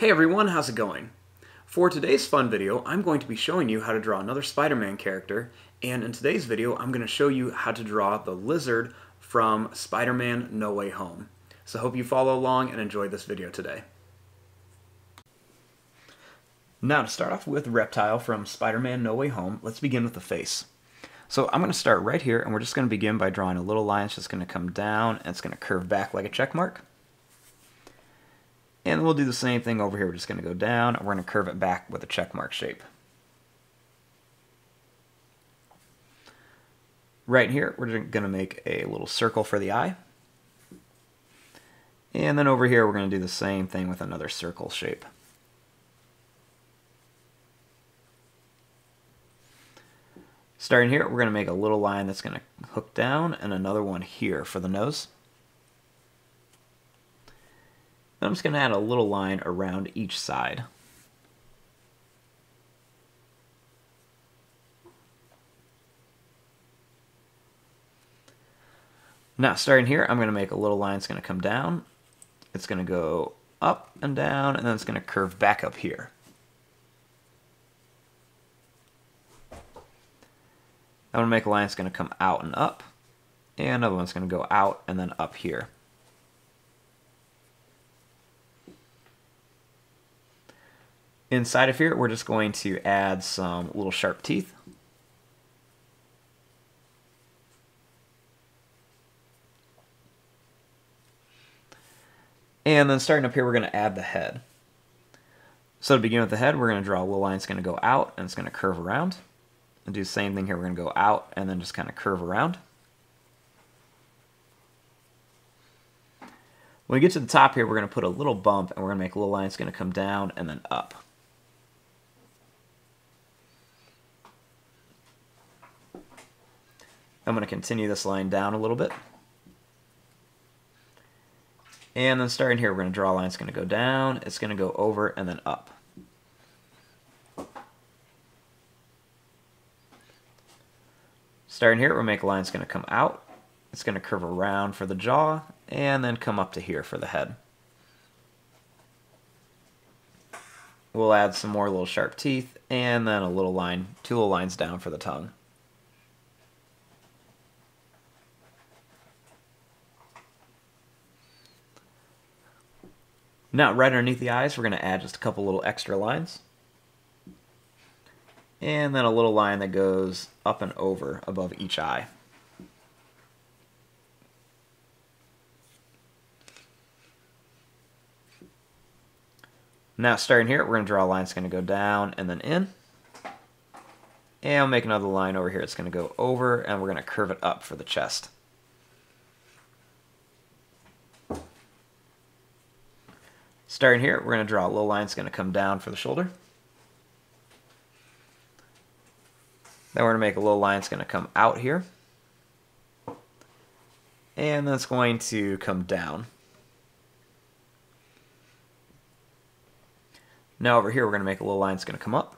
Hey everyone, how's it going? For today's fun video, I'm going to be showing you how to draw another Spider-Man character, and in today's video, I'm going to show you how to draw the lizard from Spider-Man No Way Home. So I hope you follow along and enjoy this video today. Now to start off with Reptile from Spider-Man No Way Home, let's begin with the face. So I'm going to start right here, and we're just going to begin by drawing a little line. It's just going to come down, and it's going to curve back like a check mark. And we'll do the same thing over here. We're just going to go down, and we're going to curve it back with a check mark shape. Right here, we're going to make a little circle for the eye. And then over here, we're going to do the same thing with another circle shape. Starting here, we're going to make a little line that's going to hook down, and another one here for the nose. Then I'm just going to add a little line around each side. Now, starting here, I'm going to make a little line that's going to come down. It's going to go up and down, and then it's going to curve back up here. I'm going to make a line that's going to come out and up, and another one's going to go out and then up here. Inside of here, we're just going to add some little sharp teeth. And then starting up here, we're going to add the head. So to begin with the head, we're going to draw a little line that's going to go out, and it's going to curve around. And do the same thing here. We're going to go out and then just kind of curve around. When we get to the top here, we're going to put a little bump, and we're going to make a little line that's going to come down and then up. I'm going to continue this line down a little bit. And then starting here, we're going to draw a line that's going to go down, it's going to go over, and then up. Starting here, we'll make a line that's going to come out, it's going to curve around for the jaw, and then come up to here for the head. We'll add some more little sharp teeth, and then a little line, two little lines down for the tongue. Now, right underneath the eyes, we're going to add just a couple little extra lines. And then a little line that goes up and over above each eye. Now, starting here, we're going to draw a line that's going to go down and then in. And we'll make another line over here. It's going to go over, and we're going to curve it up for the chest. Starting here, we're going to draw a little line that's going to come down for the shoulder. Then we're going to make a little line that's going to come out here. And then it's going to come down. Now over here, we're going to make a little line that's going to come up.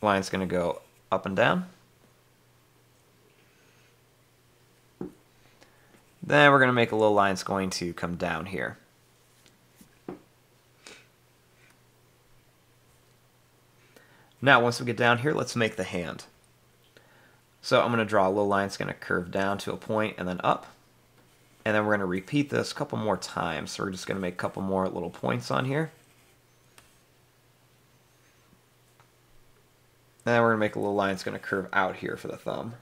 Line's going to go up and down. Then we're going to make a little line that's going to come down here. Now, once we get down here, let's make the hand. So I'm going to draw a little line that's going to curve down to a point and then up. And then we're going to repeat this a couple more times. So we're just going to make a couple more little points on here. And then we're going to make a little line that's going to curve out here for the thumb.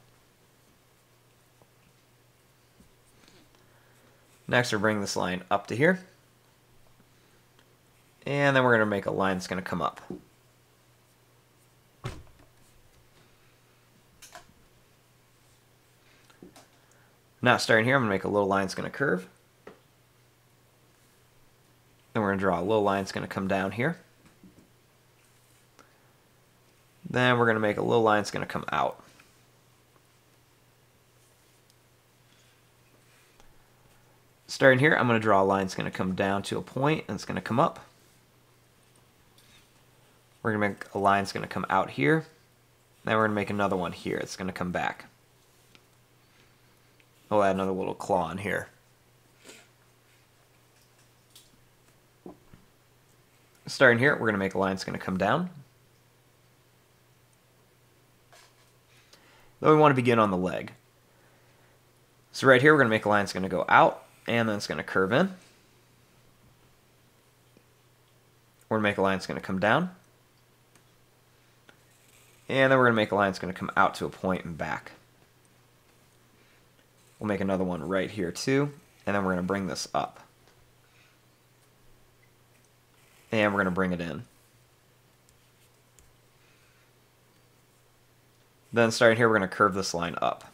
Next, we're bringing this line up to here. And then we're going to make a line that's going to come up. Now, starting here, I'm going to make a little line that's going to curve. Then we're going to draw a little line that's going to come down here. Then we're going to make a little line that's going to come out. Starting here, I'm going to draw a line that's going to come down to a point, and it's going to come up. We're going to make a line that's going to come out here. Then we're going to make another one here. It's going to come back. We'll add another little claw in here. Starting here, we're going to make a line that's going to come down. Then we want to begin on the leg. So right here, we're going to make a line that's going to go out, and then it's going to curve in. We're going to make a line that's going to come down. And then we're going to make a line that's going to come out to a point and back. We'll make another one right here too, and then we're going to bring this up. And we're going to bring it in. Then starting here, we're going to curve this line up.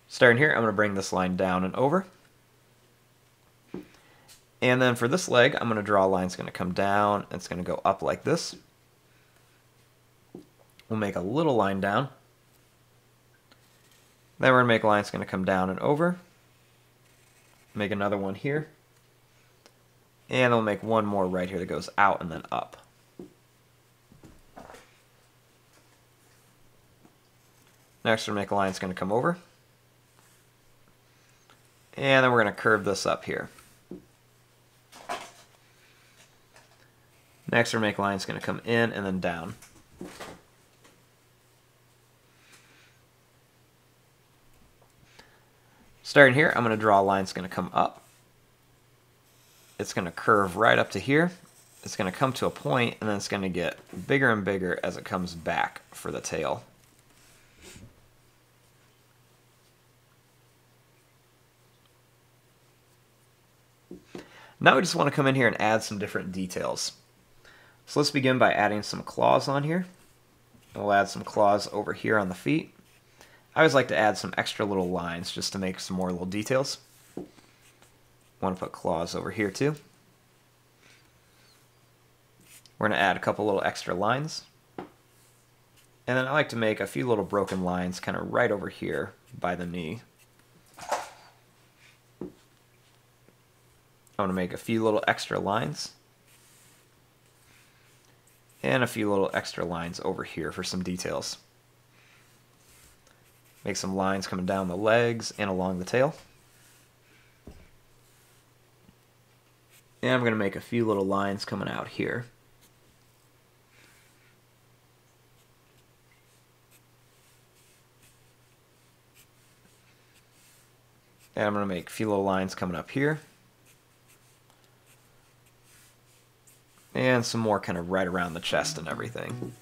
Starting here, I'm going to bring this line down and over. And then for this leg, I'm going to draw a line that's going to come down, and it's going to go up like this. We'll make a little line down. Then we're going to make a line that's going to come down and over. Make another one here. And we'll make one more right here that goes out and then up. Next, we'll make a line that's going to come over. And then we're going to curve this up here. Next, we'll make a line that's going to come in and then down. Starting here, I'm going to draw a line that's going to come up. It's going to curve right up to here. It's going to come to a point, and then it's going to get bigger and bigger as it comes back for the tail. Now we just want to come in here and add some different details. So let's begin by adding some claws on here. We'll add some claws over here on the feet. I always like to add some extra little lines just to make some more little details. Want to put claws over here too. We're going to add a couple little extra lines. And then I like to make a few little broken lines kind of right over here by the knee. I want to make a few little extra lines. And a few little extra lines over here for some details. Make some lines coming down the legs and along the tail. And I'm going to make a few little lines coming out here. And I'm going to make a few little lines coming up here. And some more kind of right around the chest and everything.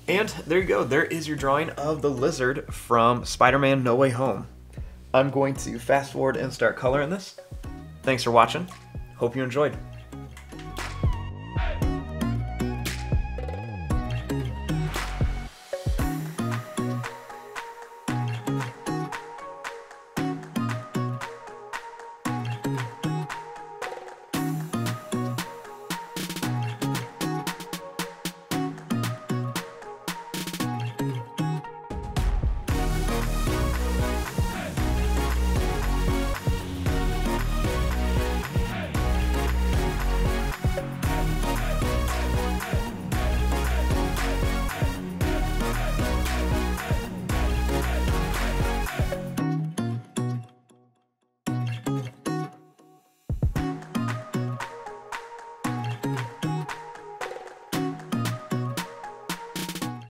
And there you go. There is your drawing of the lizard from Spider-Man No Way Home. I'm going to fast forward and start coloring this. Thanks for watching. Hope you enjoyed.